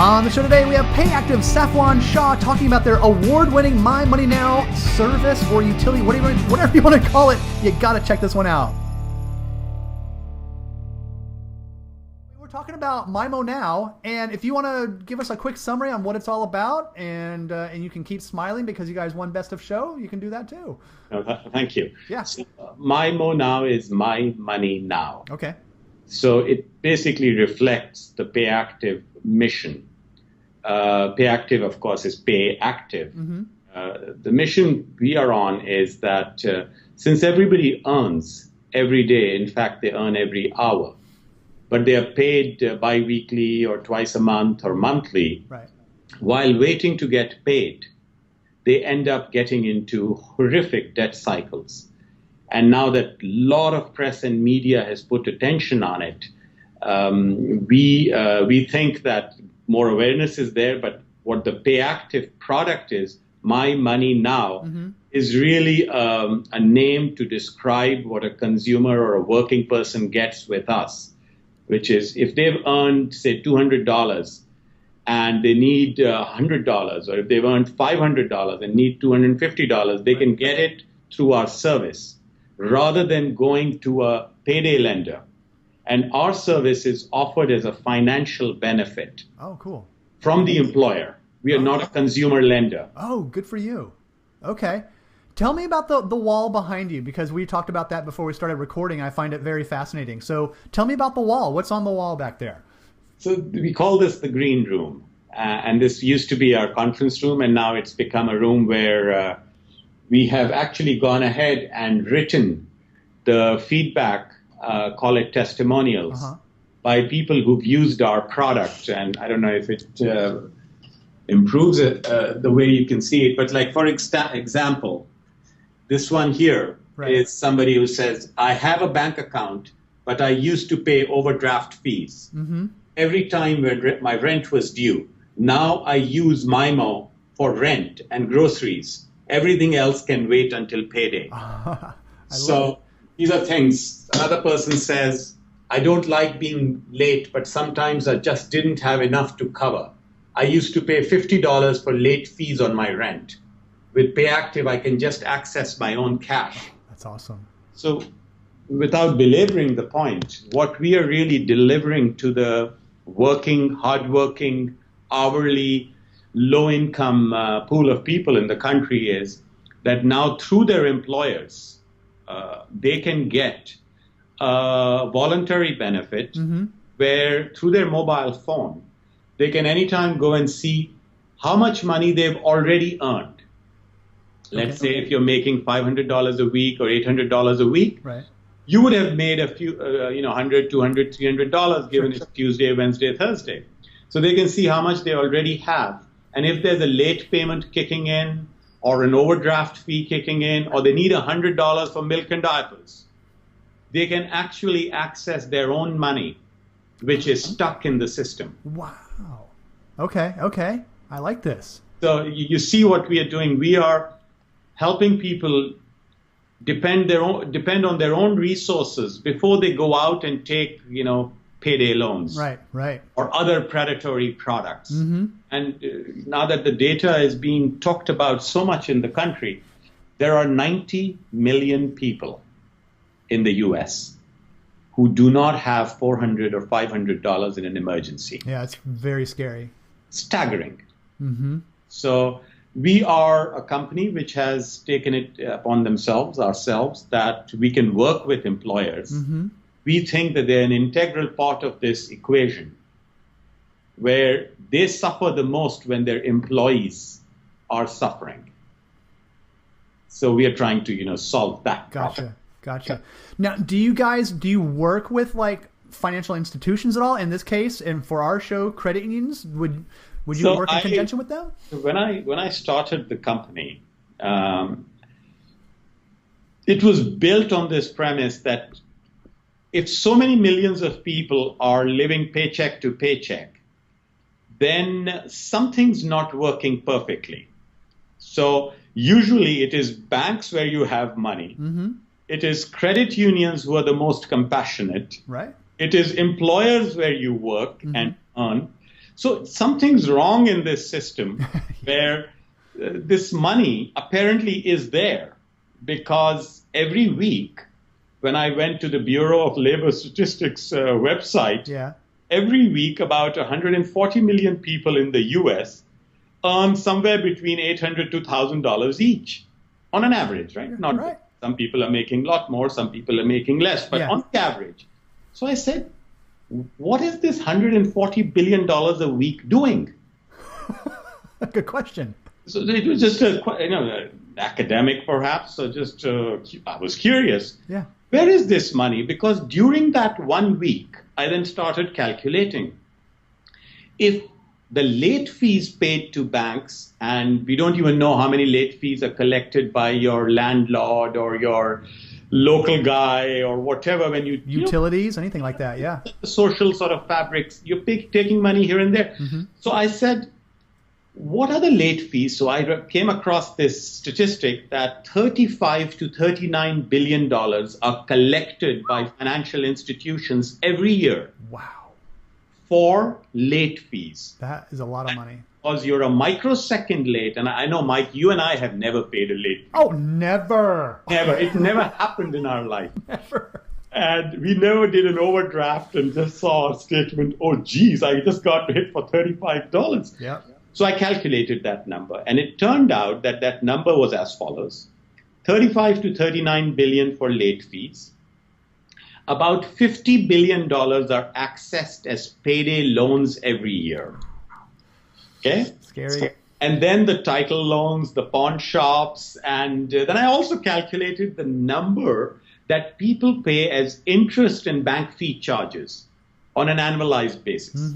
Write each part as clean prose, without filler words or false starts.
On the show today, we have PayActiv Safwan Shah talking about their award-winning My Money Now service or utility, whatever you want to call it. You got to check this one out. We're talking about MyMo Now, and if you want to give us a quick summary on what it's all about, and you can keep smiling because you guys won Best of Show, you can do that too. Thank you. Yeah. So, MyMo Now is My Money Now. Okay. So it basically reflects the PayActiv mission. PayActiv, of course, is PayActiv. Mm-hmm. The mission we are on is that since everybody earns every day, in fact, they earn every hour, but they are paid bi-weekly or twice a month or monthly, right. While waiting to get paid, they end up getting into horrific debt cycles. And now that a lot of press and media has put attention on it, we think that more awareness is there, but what the PayActiv product is, My Money Now, mm-hmm. is really a name to describe what a consumer or a working person gets with us, which is if they've earned, say, $200 and they need $100, or if they've earned $500 and need $250, they can get it through our service rather than going to a payday lender. And our service is offered as a financial benefit. Oh, cool. From the employer. We are not a consumer lender. Oh, good for you. Okay. Tell me about the wall behind you, because we talked about that before we started recording. I find it very fascinating. So tell me about the wall. What's on the wall back there? So we call this the green room. And this used to be our conference room, and now it's become a room where we have actually gone ahead and written the feedback, call it testimonials, by people who've used our product. And I don't know if it improves it the way you can see it, but like for example, this one here is somebody who says, I have a bank account, but I used to pay overdraft fees every time when my rent was due. Now I use MyMo for rent and groceries. Everything else can wait until payday. So these are things. Another person says, I don't like being late, but sometimes I just didn't have enough to cover. I used to pay $50 for late fees on my rent. With PayActiv, I can just access my own cash. That's awesome. So without belaboring the point, what we are really delivering to the working, hardworking, hourly, low-income pool of people in the country is that now through their employers, they can get a voluntary benefit where through their mobile phone, they can anytime go and see how much money they've already earned. Let's say if you're making $500 a week or $800 a week, you would have made a few, $100, $200, $300 given it's Tuesday, Wednesday, Thursday. So they can see how much they already have. And if there's a late payment kicking in or an overdraft fee kicking in, or they need $100 for milk and diapers, they can actually access their own money, which is stuck in the system. Wow. Okay. I like this. So you see what we are doing. We are helping people depend on their own resources before they go out and take, payday loans. Right. Or other predatory products. And now that the data is being talked about so much in the country, there are 90 million people in the U.S. who do not have $400 or $500 in an emergency. Yeah, it's very scary. Staggering. So we are a company which has taken it upon ourselves, that we can work with employers. We think that they're an integral part of this equation, where they suffer the most when their employees are suffering. So we are trying to, solve that problem. Gotcha. Now, do you work with like financial institutions at all in this case? And for our show, credit unions, would you work in conjunction with them? When I started the company, it was built on this premise that if so many millions of people are living paycheck to paycheck, then something's not working perfectly. So usually it is banks where you have money. It is credit unions who are the most compassionate. Right. It is employers where you work and earn. So something's wrong in this system where this money apparently is there, because every week when I went to the Bureau of Labor Statistics website, every week about 140 million people in the U.S. earn somewhere between $800 to $1,000 each on an average, right? Not right. Some people are making a lot more, some people are making less, but on the average. So I said, what is this $140 billion a week doing? Good question. So it was just academic, perhaps. So just I was curious. Yeah. Where is this money? Because during that 1 week, I then started calculating if the late fees paid to banks, and we don't even know how many late fees are collected by your landlord or your local guy or whatever, when you utilities, anything like that, social sort of fabrics, you're taking money here and there. So I said, what are the late fees? So I came across this statistic that $35 to $39 billion are collected by financial institutions every year. Wow. For late fees. That is a lot of money. Because you're a microsecond late, and I know, Mike, you and I have never paid a late fee. Oh, never. Never. It never happened in our life. Never. And we never did an overdraft and just saw a statement, oh, geez, I just got hit for $35. Yeah. So I calculated that number, and it turned out that that number was as follows: 35 to 39 billion for late fees. About $50 billion are accessed as payday loans every year. Okay? Scary. And then the title loans, the pawn shops, and then I also calculated the number that people pay as interest and bank fee charges on an annualized basis.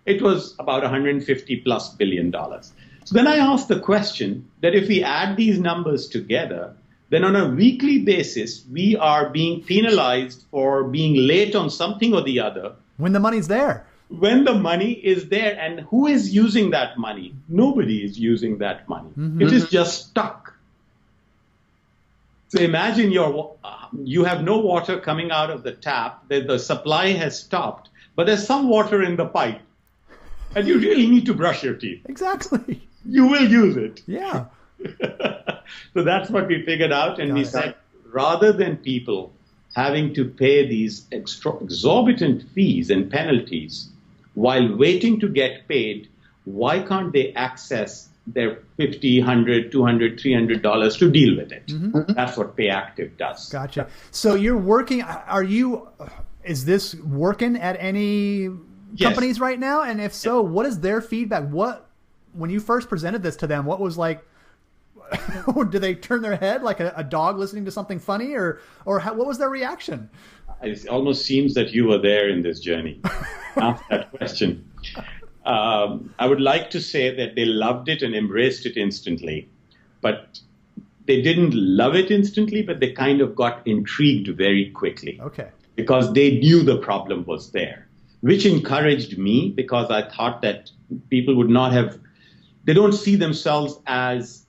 It was about $150+ billion. So then I asked the question that if we add these numbers together, then on a weekly basis, we are being penalized for being late on something or the other. When the money's there. When the money is there. And who is using that money? Nobody is using that money. It is just stuck. So imagine you have no water coming out of the tap, the supply has stopped, but there's some water in the pipe. And you really need to brush your teeth. Exactly. You will use it. Yeah. So that's what we figured out. And we said, rather than people having to pay these exorbitant fees and penalties while waiting to get paid, why can't they access their $50, $100, $200, $300 to deal with it? That's what PayActiv does. Gotcha. So you're working, is this working at any companies right now? And if so, what is their feedback? When you first presented this to them, what was like, do they turn their head like a dog listening to something funny, or what was their reaction? It almost seems that you were there in this journey. Ask that question. I would like to say that they loved it and embraced it instantly, but they didn't love it instantly, but they kind of got intrigued very quickly. Okay. Because they knew the problem was there, which encouraged me, because I thought that people would not have, they don't see themselves as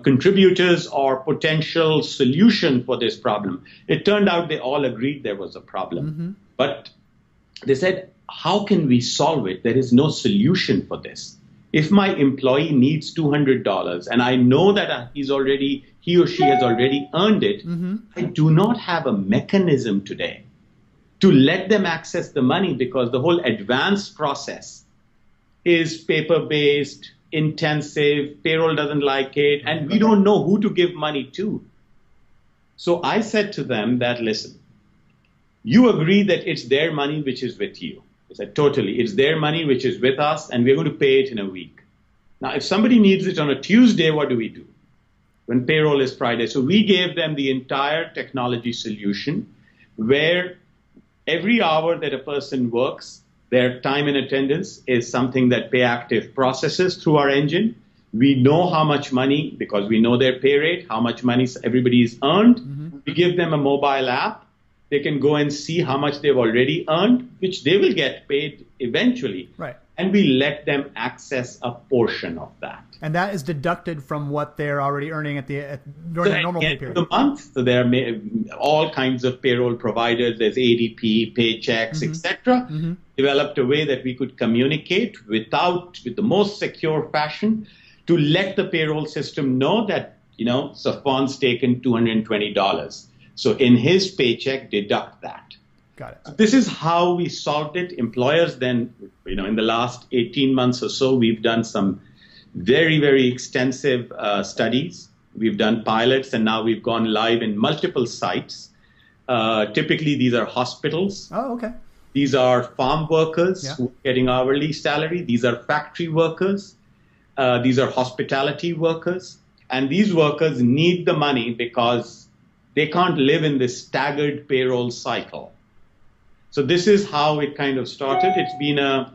contributors or potential solution for this problem. It turned out they all agreed there was a problem. But they said, how can we solve it? There is no solution for this. If my employee needs $200 and I know that he or she has already earned it, I do not have a mechanism today to let them access the money, because the whole advance process is paper-based, intensive, payroll doesn't like it, and we don't know who to give money to. So I said to them that, listen, you agree that it's their money which is with you. I said, totally. It's their money which is with us, and we're going to pay it in a week. Now, if somebody needs it on a Tuesday, what do we do? When payroll is Friday. So we gave them the entire technology solution, where every hour that a person works, their time in attendance is something that PayActiv processes through our engine. We know how much money, because we know their pay rate, how much money everybody's earned. We give them a mobile app. They can go and see how much they've already earned, which they will get paid eventually. Right. and we let them access a portion of that. And that is deducted from what they're already earning during the normal pay period. Of the month, so there are all kinds of payroll providers. There's ADP, paychecks, etc. Developed a way that we could communicate with the most secure fashion to let the payroll system know that, Safwan's taken $220. So in his paycheck, deduct that. Got it. This is how we solved it. Employers then, in the last 18 months or so, we've done some very, very extensive studies. We've done pilots, and now we've gone live in multiple sites. Typically, these are hospitals. Oh, okay. These are farm workers who are getting hourly salary. These are factory workers. These are hospitality workers. And these workers need the money because they can't live in this staggered payroll cycle. So this is how it kind of started. It's been a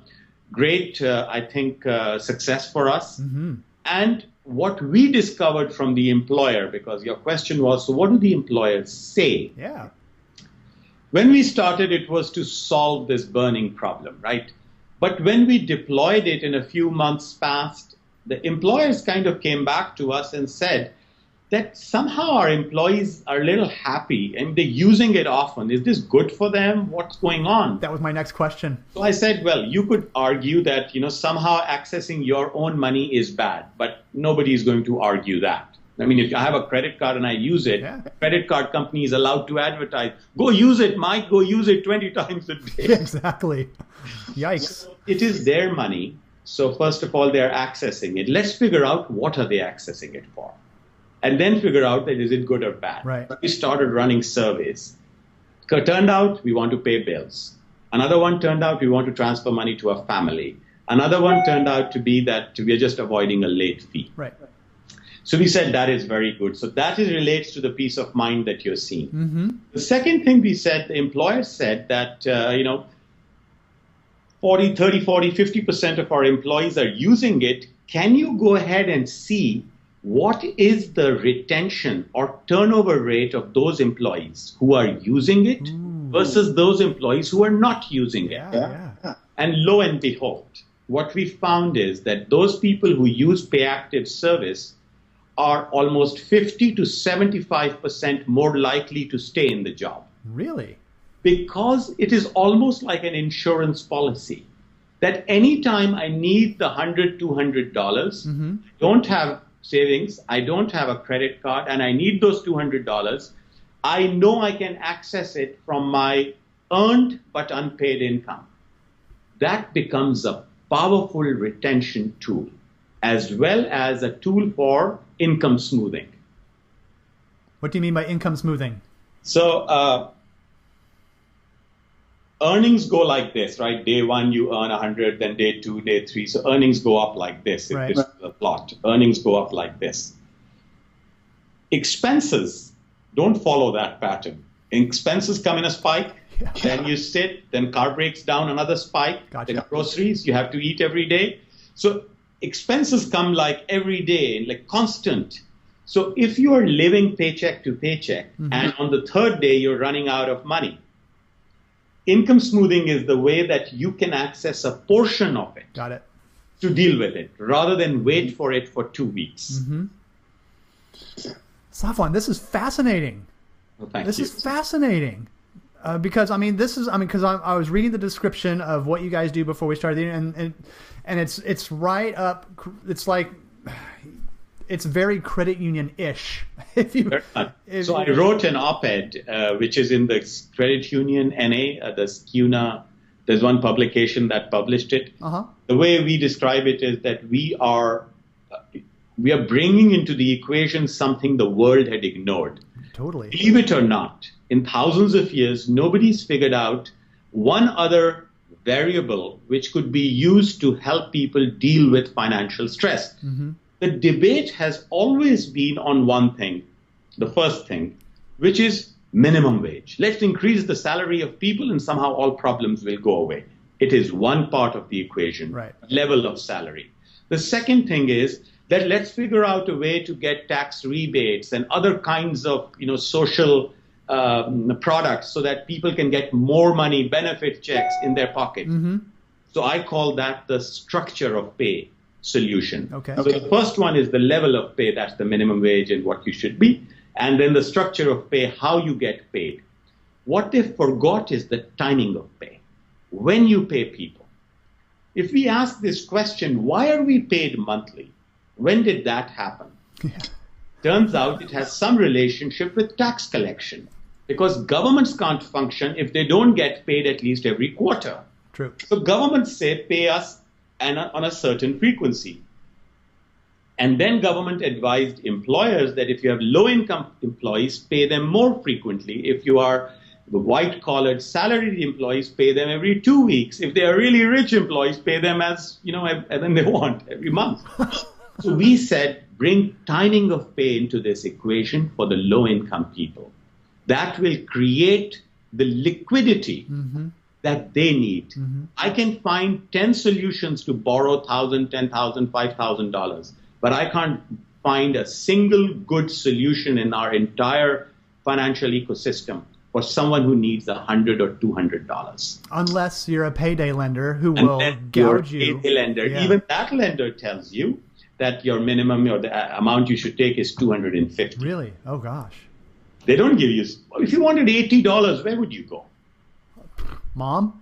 great, success for us. And what we discovered from the employer, because your question was, so what do the employers say? Yeah. When we started, it was to solve this burning problem, right? But when we deployed it in a few months past, the employers kind of came back to us and said that somehow our employees are a little happy and they're using it often. Is this good for them? What's going on? That was my next question. So I said, well, you could argue that, somehow accessing your own money is bad, but nobody is going to argue that. I mean, if I have a credit card and I use it, the credit card company is allowed to advertise, go use it, Mike, go use it 20 times a day. Exactly. Yikes. So it is their money. So first of all, they're accessing it. Let's figure out what are they accessing it for. And then figure out that is it good or bad. Right. We started running surveys. It turned out we want to pay bills. Another one turned out we want to transfer money to a family. Another one turned out to be that we are just avoiding a late fee. Right. So we said that is very good. So that relates to the peace of mind that you're seeing. The second thing we said, the employers said that, 40, 30, 40, 50% of our employees are using it. Can you go ahead and see what is the retention or turnover rate of those employees who are using it versus those employees who are not using it? And lo and behold, what we found is that those people who use PayActiv service are almost 50 to 75% more likely to stay in the job. Really? Because it is almost like an insurance policy that anytime I need the $100, $200, don't have savings, I don't have a credit card, and I need those $200, I know I can access it from my earned but unpaid income. That becomes a powerful retention tool, as well as a tool for income smoothing. What do you mean by income smoothing? So earnings go like this, right? Day one, you earn 100, then day two, day three. So earnings go up like this. If this is the plot, earnings go up like this. Expenses don't follow that pattern. Expenses come in a spike, then you sit, then car breaks down, another spike, then groceries, you have to eat every day. So expenses come like every day, like constant. So if you are living paycheck to paycheck, and on the third day you're running out of money, income smoothing is the way that you can access a portion of it. Got it. To deal with it, rather than wait for it for 2 weeks. Safwan, this is fascinating. Well, thank this you. is fascinating. Because I was reading the description of what you guys do before we started, and it's right up. It's like it's very credit union-ish. So I wrote an op-ed, which is in the Credit Union NA, the SCUNA. There's one publication that published it. The way we describe it is that we are bringing into the equation something the world had ignored. Totally. Believe it or not, in thousands of years, nobody's figured out one other variable which could be used to help people deal with financial stress. The debate has always been on one thing, the first thing, which is minimum wage. Let's increase the salary of people and somehow all problems will go away. It is one part of the equation, level of salary. The second thing is that let's figure out a way to get tax rebates and other kinds of social products so that people can get more money, benefit checks in their pocket. So I call that the structure of pay solution. Okay. So the first one is the level of pay, that's the minimum wage and what you should be. And then the structure of pay, how you get paid. What they forgot is the timing of pay. When you pay people. If we ask this question, why are we paid monthly? When did that happen? Yeah. Turns out it has some relationship with tax collection, because governments can't function if they don't get paid at least every quarter. True. So governments say, pay us on a certain frequency. And then government advised employers that if you have low-income employees, pay them more frequently. If you are the white-collared salaried employees, pay them every 2 weeks. If they are really rich employees, pay them as when they want, every month. So we said, bring timing of pay into this equation for the low-income people. That will create the liquidity that they need. I can find 10 solutions to borrow $1,000, $10,000, $5,000, but I can't find a single good solution in our entire financial ecosystem for someone who needs $100 or $200. Unless you're a payday lender who will gouge you. Payday lender. Yeah. Even that lender tells you that your minimum or the amount you should take is $250. Really? Oh, gosh. They don't give you, if you wanted $80, where would you go? Mom?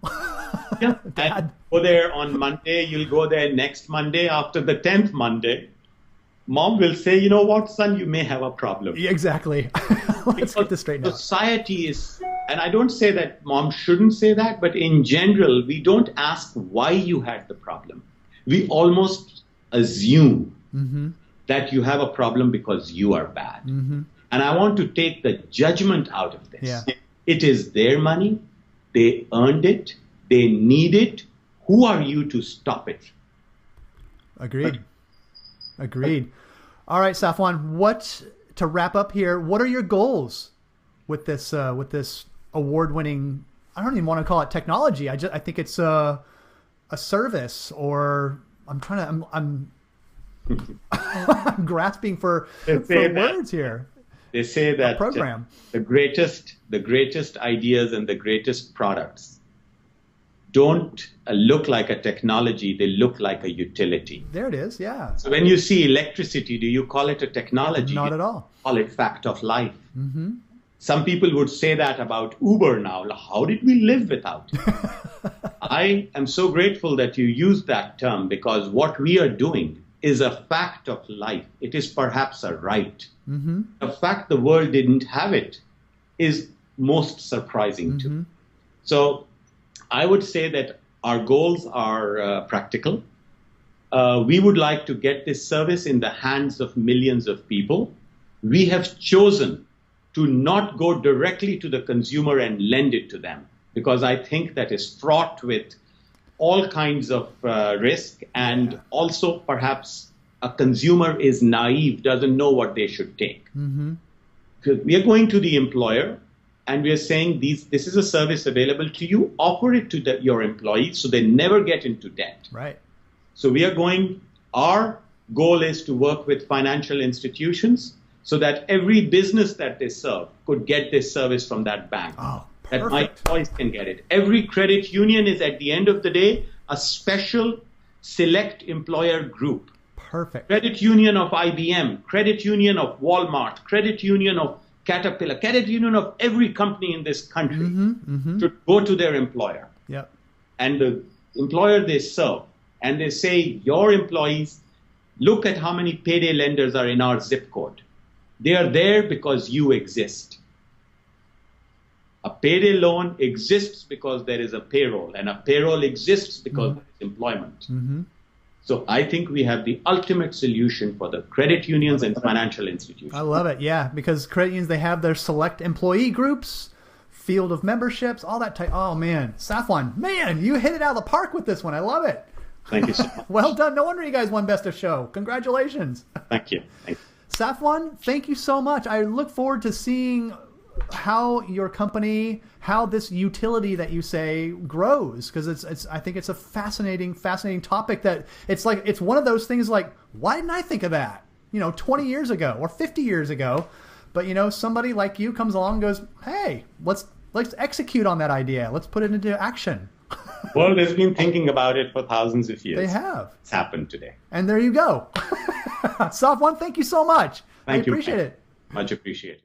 Yeah. Dad? Go there on Monday. You'll go there next Monday. After the 10th Monday, mom will say, you know what, son, you may have a problem. Yeah, exactly. Let's get this straight now. Society is, and I don't say that mom shouldn't say that, but in general, we don't ask why you had the problem. We almost assume that you have a problem because you are bad. And I want to take the judgment out of this. Yeah. It is their money. They earned it. They need it. Who are you to stop it? Agreed. All right, Safwan, to wrap up here, what are your goals with this award-winning, I don't even want to call it technology. I think it's a service, or I'm grasping for words here. They say that program. The greatest ideas and the greatest products don't look like a technology, they look like a utility. There it is, yeah. So when you see electricity, do you call it a technology? Not at all. You call it fact of life. Some people would say that about Uber now. How did we live without it? I am so grateful that you used that term, because what we are doing is a fact of life. It is perhaps a right. The fact the world didn't have it is most surprising to me. So I would say that our goals are practical. We would like to get this service in the hands of millions of people. We have chosen to not go directly to the consumer and lend it to them, because I think that is fraught with all kinds of risk, and also perhaps a consumer is naive, doesn't know what they should take. Because we are going to the employer and we are saying, this is a service available to you, offer it to your employees so they never get into debt. Right. So our goal is to work with financial institutions so that every business that they serve could get this service from that bank. Oh, that my employees can get it. Every credit union is, at the end of the day, a special select employer group. Perfect. Credit union of IBM, credit union of Walmart, credit union of Caterpillar, credit union of every company in this country should go to their employer. Yep. And the employer they serve, and they say, your employees, look at how many payday lenders are in our zip code. They are there because you exist. A payday loan exists because there is a payroll, and a payroll exists because there is employment. So I think we have the ultimate solution for the credit unions and financial institutions. I love it, yeah, because credit unions, they have their select employee groups, field of memberships, all that type. Oh, man. Safwan, man, you hit it out of the park with this one. I love it. Thank you so much. Well done. No wonder you guys won Best of Show. Congratulations. Thank you. Thank you. Safwan, thank you so much. I look forward to seeing how your company, how this utility that you say grows, because I think it's a fascinating topic. That it's one of those things like, why didn't I think of that 20 years ago or 50 years ago? But somebody like you comes along and goes, hey, let's execute on that idea, let's put it into action. World has been thinking about it for thousands of years. They have. It's happened today. And there you go. Safwan, thank you so much. Thank you. I appreciate it. Much appreciated.